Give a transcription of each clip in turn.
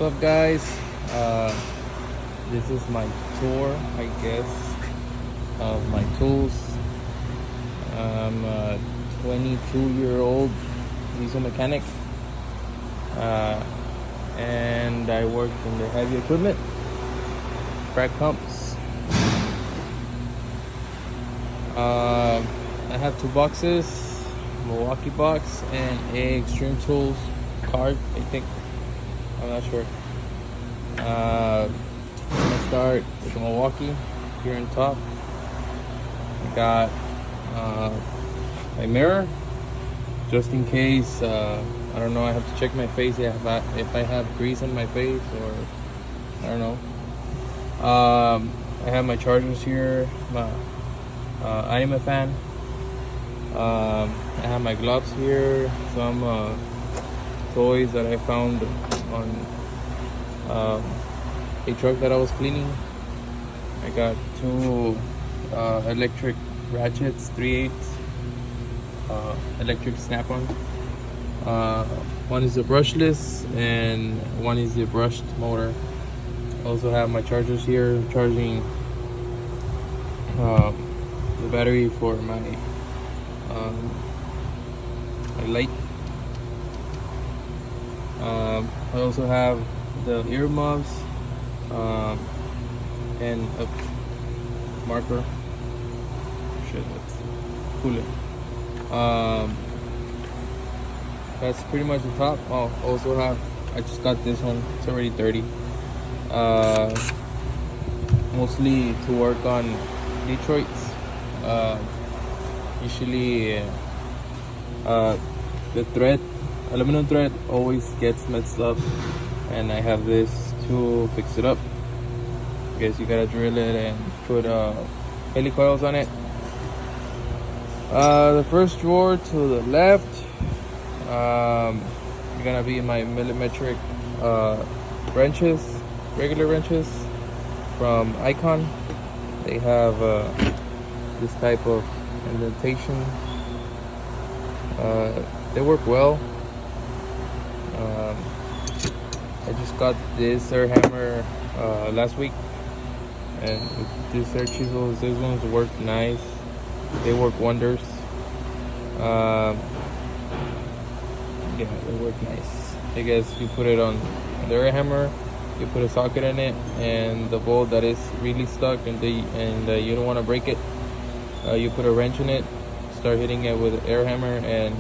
up, guys? This is my tour, I guess, of my tools. I'm a 22-year-old diesel mechanic, and I work in the heavy equipment, frac pumps. I have 2 boxes, Milwaukee box and a Extreme Tools card, I think. I'm not sure. I'm gonna start with Milwaukee here on top. I got my mirror, just in case. I don't know. I have to check my face if I have grease on my face, or I don't know. I have my chargers here. I am a fan. I have my gloves here. Some toys that I found on a truck that I was cleaning. I got 2 electric ratchets, 3/8 electric snap-on. One is a brushless and one is a brushed motor. I also have my chargers here, charging the battery for my light. I also have the earmuffs and a marker. Shit, that's cooler. That's pretty much the top. Oh, also I just got this one. It's already dirty. Mostly to work on Detroits. Usually the thread, aluminum thread, always gets messed up, and I have this to fix it up. I guess you gotta drill it and put helicoils on it. The first drawer to the left, gonna be my millimetric wrenches, regular wrenches from Icon. They have this type of indentation. They work well. I just got this air hammer last week, and with these air chisels, these ones work nice. They work wonders. Yeah, they work nice. I guess you put it on the air hammer, you put a socket in it, and the bolt that is really stuck and you don't want to break it, you put a wrench in it, start hitting it with an air hammer, and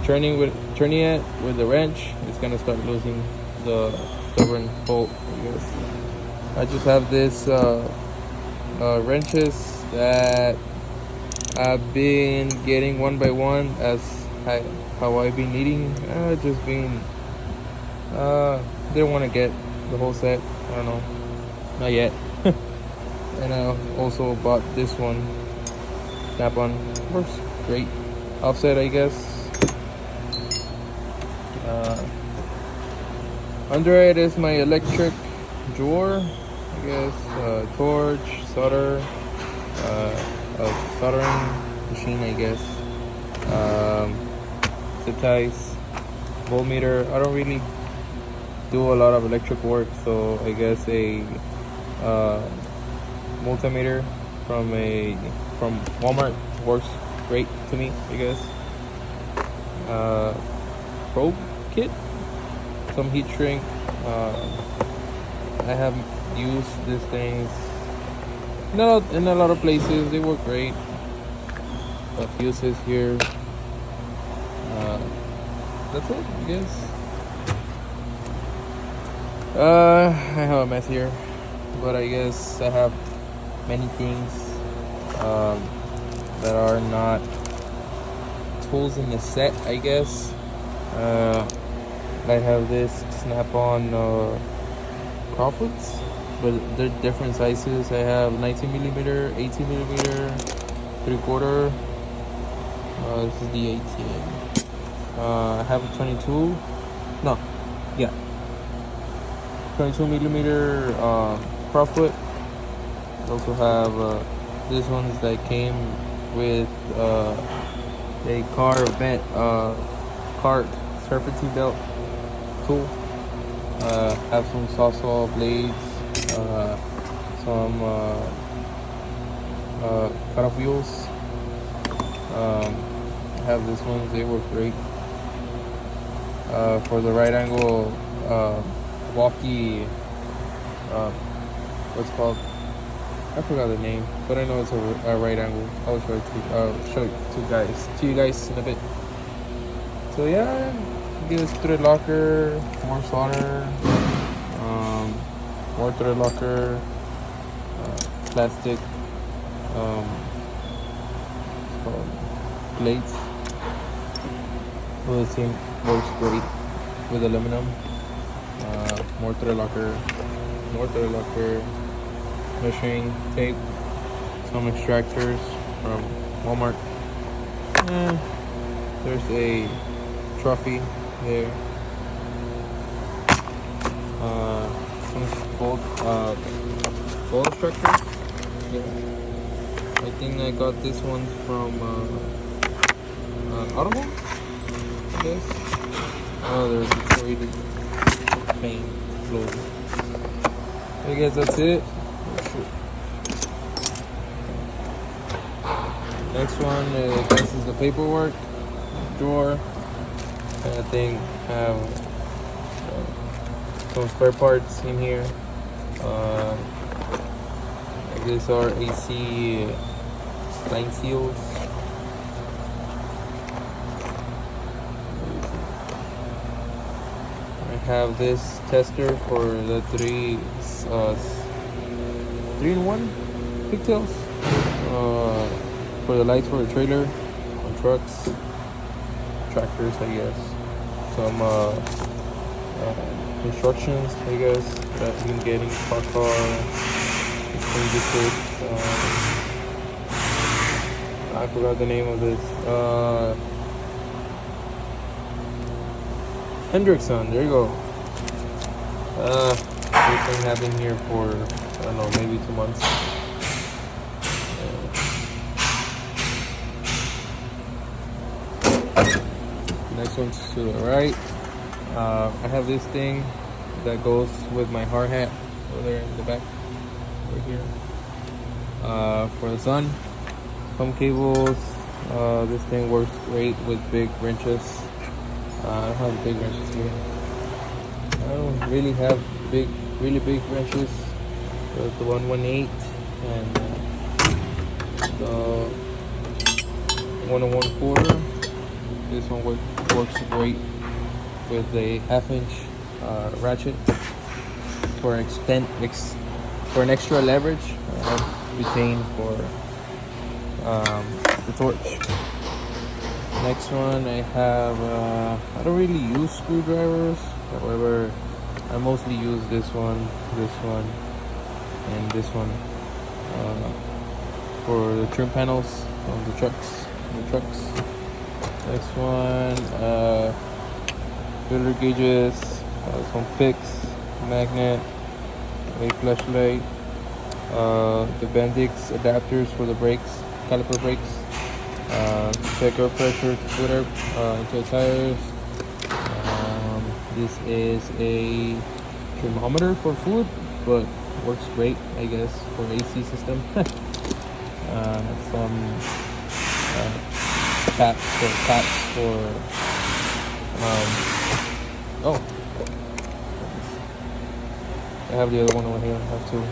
turning it with the wrench, it's gonna start losing the stubborn bolt, I guess. I just have this wrenches that I've been getting one by one as how I've been needing. Just been didn't want to get the whole set. I don't know, not yet. And I also bought this one. Snap-on, works great. Offset, I guess. Under it is my electric drawer, I guess. Torch, solder, a soldering machine, I guess. Zip ties, voltmeter. I don't really do a lot of electric work, so I guess a multimeter from Walmart works great to me, I guess. Probe kit, some heat shrink. I have used these things in a lot of places. They work great. Fuses here. That's it, I guess. I have a mess here, but I guess I have many things that are not tools in the set, I guess. I have this snap-on Crawfords, but they're different sizes. I have 19mm, 18mm, 3/4. This is the 18. I have a 22. No, yeah, 22mm Crawford. I also have these ones that came with a cart serpentine belt tool. Have some Sawzall blades, some cut-off wheels. I have this ones, they work great. For the right angle walkie, what's it called? I forgot the name, but I know it's a right angle. I'll show it to you guys in a bit. So yeah, get this thread locker, more solder, more thread locker, plastic plates. Well, the same works great with aluminum. More thread locker, measuring tape, some extractors from Walmart. There's a trophy there. Some bolt extractors. Yeah. I think I got this one from Audible, I guess. Oh, there's a Detroit paint logo. I guess that's it. Next one, I guess, is the paperwork drawer. I think have some spare parts in here. These are AC line seals. I have this tester for the 3-in-1 pigtails. For the lights for the trailer, on trucks, tractors, I guess. Some instructions, I guess, that you can get in car. I forgot the name of this. Hendrickson, there you go. This thing has been here for, I don't know, maybe 2 months. Next one's to the right. I have this thing that goes with my hard hat over there in the back, right here. For the sun, some cables. This thing works great with big wrenches. I don't have big wrenches here. I don't really have really big wrenches. There's the 118 and the 1 1/4. This one works great with a 1/2-inch ratchet for an extra leverage. Retain for the torch. Next one, I have I don't really use screwdrivers. However, I mostly use this one, and this one for the trim panels on the trucks. Next one, filter gauges, some picks, magnet, a flashlight, the Bendix adapters for the brakes, caliper brakes, check air pressure to put air into the tires. This is a thermometer for food, but works great, I guess, for AC system. Some caps for I have the other one over here. I have two.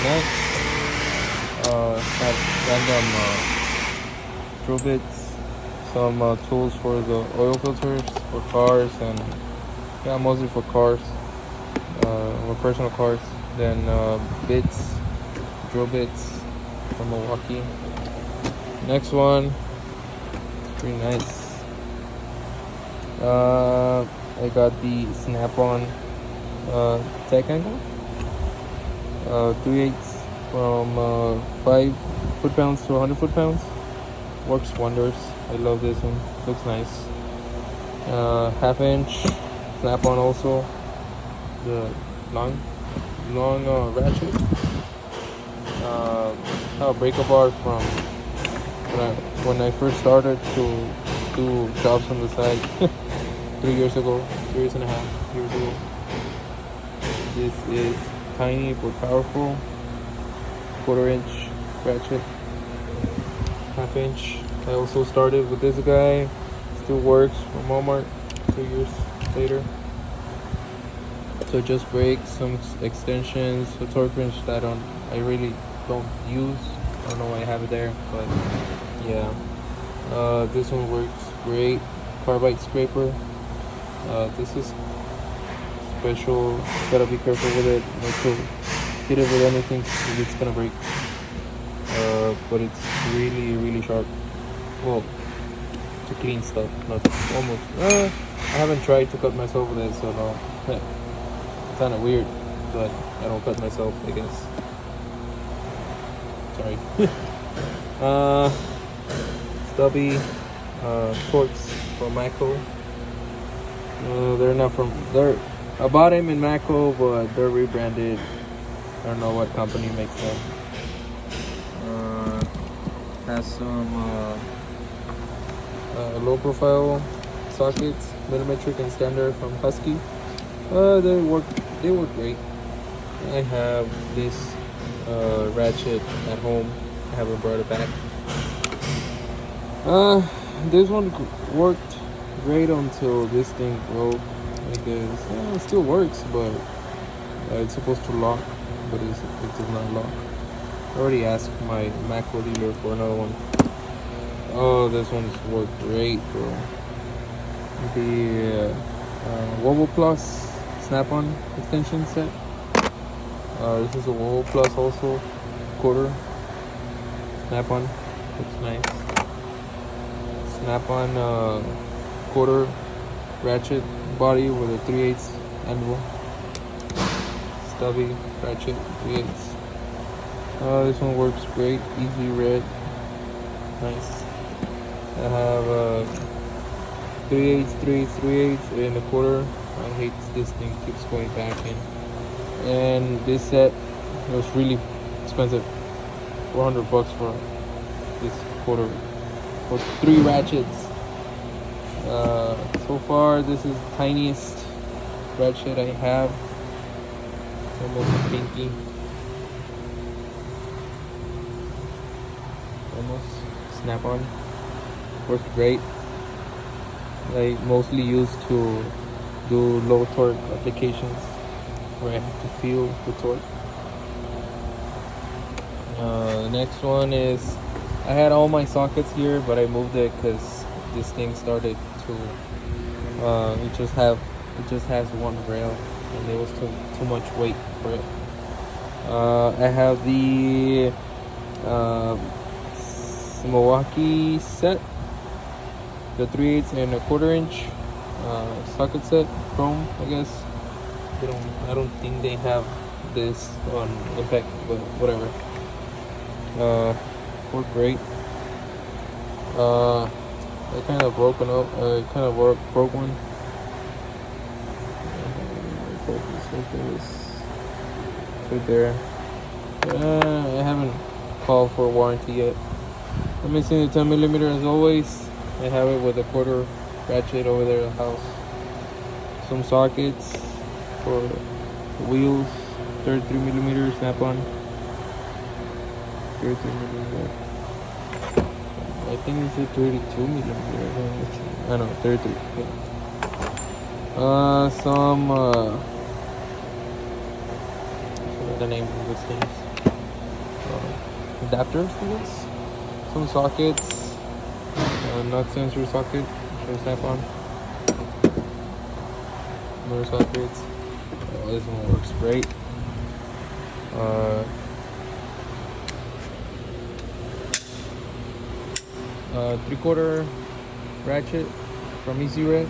Next, have random drill bits, some tools for the oil filters for cars, and yeah, mostly for cars, or personal cars. Then bits, drill bits from Milwaukee. Next one, it's pretty nice. I got the Snap-on tech angle, 3/8 from 5 foot-pounds to 100 foot-pounds. Works wonders. I love this one. Looks nice. 1/2-inch Snap-on also. The long ratchet. Breaker bar from when I first started to do jobs on the side 3 years ago, 3.5 years ago. This is tiny but powerful 1/4 inch ratchet, 1/2 inch. I also started with this guy, still works from Walmart 2 years later. So just brakes, some extensions, a torque wrench that I really don't use. I don't know why I have it there, but yeah. This one works great. Carbide scraper. This is special. Gotta be careful with it. Not to hit it with anything, it's gonna break. But it's really, really sharp. Well, to clean stuff, not almost. I haven't tried to cut myself with it, so no. It's kind of weird, but I don't cut myself, I guess. Sorry. Stubby Torx from Matco. They're not from. I bought them in Matco, but they're rebranded. I don't know what company makes them. Has some low profile sockets, millimetric and standard from Husky. They work great. I have this ratchet at home. I haven't brought it back. This one worked great until this thing broke. Because it still works, but it's supposed to lock, but it does not lock. I already asked my Matco dealer for another one. Oh, this one's worked great, bro. The Wobble Plus Snap-on extension set. This is a Wobble Plus also, 1/4 Snap-on. Looks nice. Snap-on 1/4 ratchet body with a 3/8 anvil. Stubby ratchet 3/8. This one works great. Easy red. Nice. I have 3/8, 3/8, 3/8 and a 1/4. I hate this thing keeps going back in. And this set was really expensive. $400 for this 1/4 for 3 ratchets. So far, this is the tiniest ratchet I have. It's almost pinky. Almost Snap-on. Works great. I mostly use to do low torque applications where I have to feel the torque. The next one is, I had all my sockets here, but I moved it because this thing started to it just has one rail, and it was too much weight for it. I have the Milwaukee set, the 3/8 and a 1/4 inch socket set, chrome, I guess. I don't think they have this on Impact, but whatever. Worked great. I kind of broke one. Focus right there. I haven't called for a warranty yet. I'm missing the 10mm as always. I have it with a 1/4 ratchet over there at the house. Some sockets for the wheels, 33mm Snap-on. 33mm. I think it's a 32mm. I know, 33. Yeah. Some what are the name of these things? Adapters, I guess. Some sockets. Nut sensor socket. Should Snap-on. More sockets. Oh, this one works great. 3/4 ratchet from Easy Red.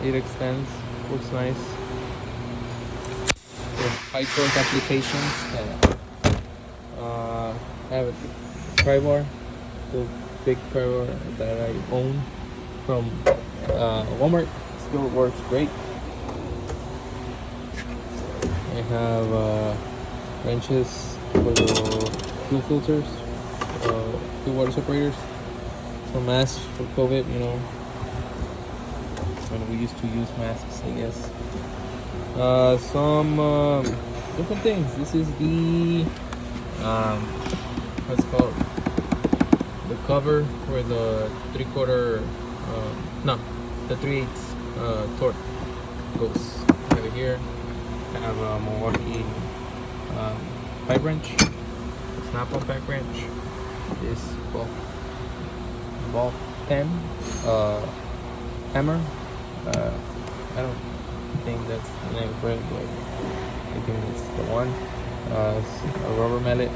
It extends, works nice. For high torque applications. I have a pry-bar, the big pry-bar that I own from Walmart. Still works great. I have wrenches for the fuel filters, fuel water separators. some masks for COVID, you know, when we used to use masks, I guess. Some different things. This is the what's it called, the cover for the 3/4 no, the 3/8 torque goes. I have it here. I have a Milwaukee pipe wrench, snap-on pipe wrench, this ball pen, hammer. I don't think that's the name for it, but I think it's the one. A rubber mallet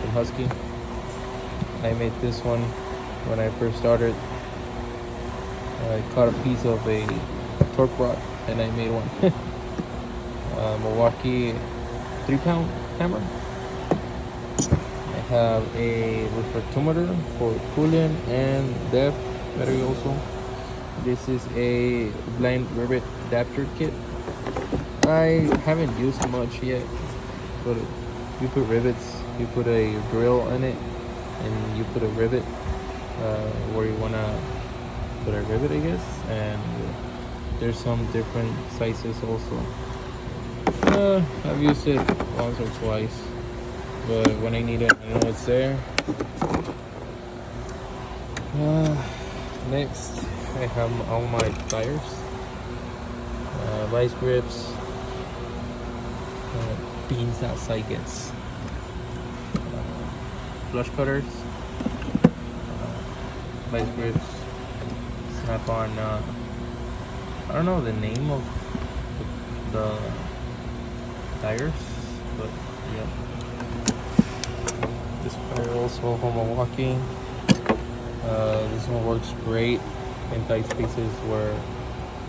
from Husky. I made this one when I first started. I cut a piece of a torque rod and I made one. Milwaukee 3-pound hammer. I have a reflectometer for coolant and depth battery also. This is a blind rivet adapter kit. I haven't used much yet, but you put rivets, you put a drill in it, and you put a rivet where you wanna put a rivet, I guess. And there's some different sizes also. I've used it once or twice, but when I need it, I know it's there. Next, I have all my tires, vice grips, beans outside, I guess, flush cutters, vice grips, snap on. I don't know the name of the tires, but yeah. This tire also from Milwaukee. This one works great in tight spaces where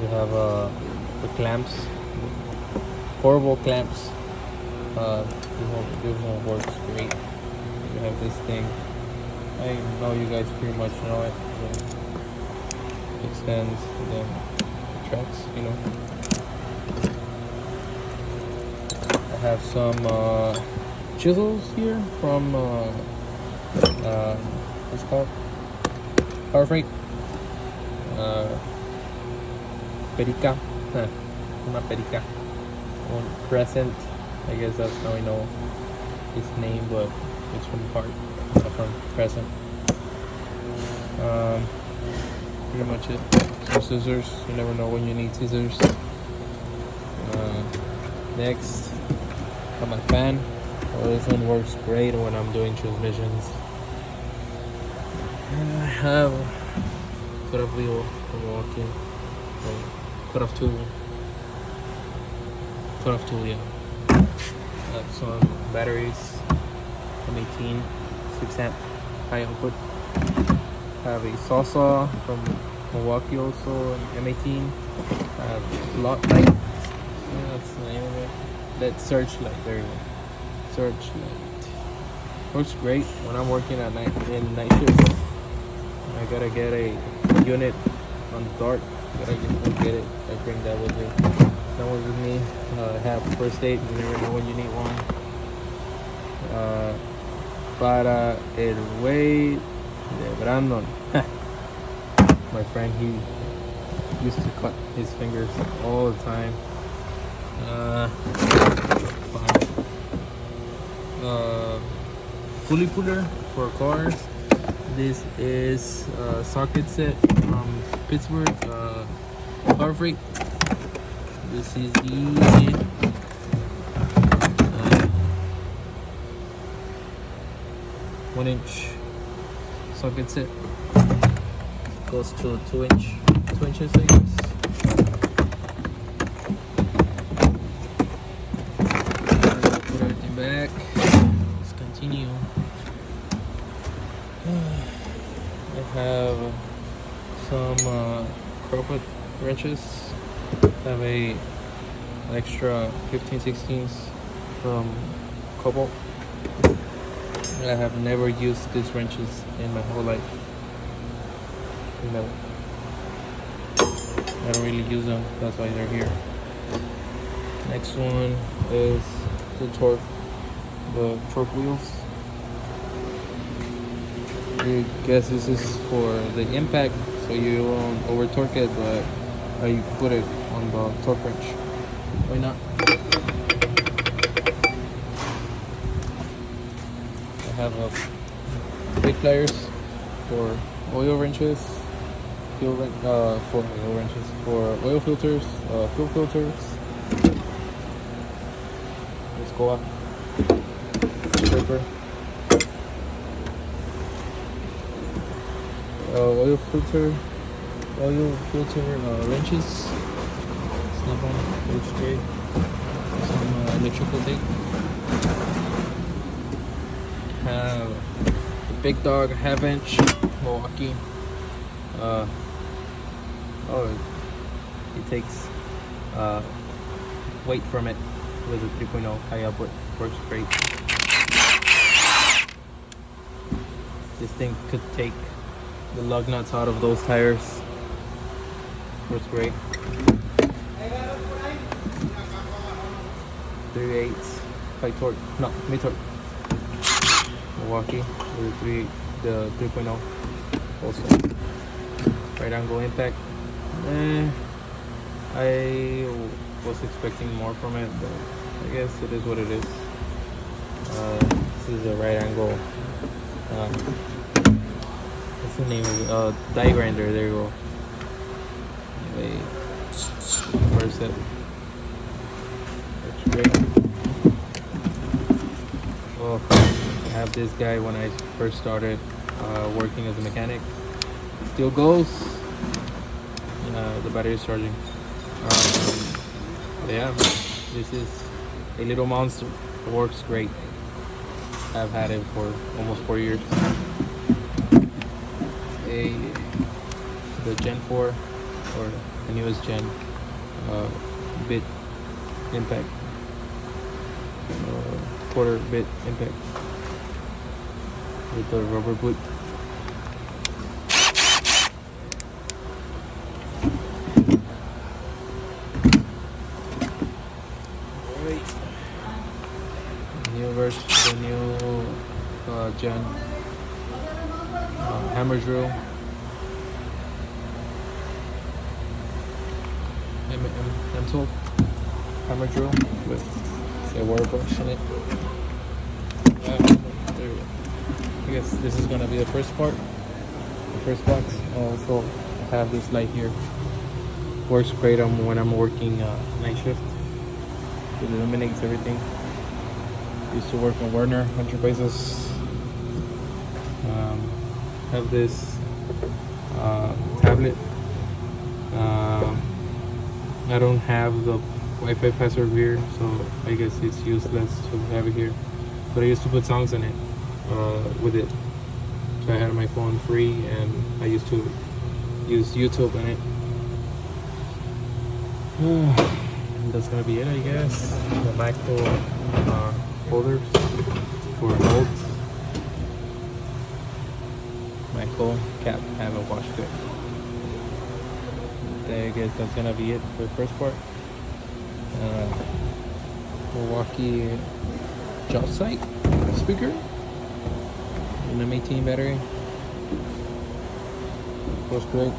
you have the clamps, horrible clamps. This one works great. You have this thing. I know you guys pretty much know it. It extends and then retracts, you know. I have some chisels here from what's it called? Power Freight. Perica. Una Perica. One Crescent. I guess that's how I know his name, but it's from from Crescent. Pretty much it. Some scissors. You never know when you need scissors. Next, got my fan. Well, this one works great when I'm doing transmissions. I have cut-off wheel from Milwaukee. Cut-off tool, yeah. I have some batteries, M18, 6-amp, high output. I have a saw from Milwaukee also, an M18. I have Loctite, yeah, that's the name of it. That Searchlight, there you go. Searchlight. Works great when I'm working at night, in night shift. I gotta get a unit on the dark. Gotta get it. I bring that with me. That was with me. Have first aid. You never know when you need one. Para el güey de Brandon. My friend, he used to cut his fingers all the time. Pulley puller for cars. This is a socket set from Pittsburgh, Power Freight. This is the 1-inch socket set. Goes to 2 inches, I guess. Put everything back. Let's continue. I have some crowfoot wrenches. I have an extra 15/16 from Cobalt. I have never used these wrenches in my whole life. Never. I don't really use them, that's why they're here. Next one is the torque wheels. I guess this is for the impact, so you won't over torque it, but you put it on the torque wrench. Why not? I have big pliers for oil wrenches, for oil wrenches, for oil filters, fuel filters. Let's go up. Scraper. Oil filter wrenches. Snap-on, wood spray, some electrical tape. Have a big dog 1/2 inch Milwaukee. It takes weight from it with a 3.0 high output. Works great. This thing could take the lug nuts out of those tires. Works great. 3/8 high torque, no, mid torque. Milwaukee with the 3.0 also. Right angle impact. I was expecting more from it, but I guess it is what it is. This is a right angle. What's the name of it? Die grinder. There you go. Where's it? That's great. Well, I have this guy when I first started working as a mechanic. Still goes. The battery is charging. Yeah, this is a little monster. It works great. I've had it for almost 4 years. The Gen 4 or the newest Gen bit impact, quarter bit impact with the rubber boot. The new Gen hammer drill, M12 hammer drill with a wire brush in it. I guess this is gonna be the first part, the first box. Also have this light here. Works great when I'm working night shift. It illuminates everything. Used to work on Werner Enterprises. Have this tablet. I don't have the Wi-Fi password here, so I guess it's useless to have it here. But I used to put songs in it with it. So I had my phone free, and I used to use YouTube in it. That's gonna be it, I guess. The Macro holders for bolts. My coal cap, I haven't washed it. I guess that's gonna be it for the first part. Milwaukee job site speaker, an M18 battery. Works great.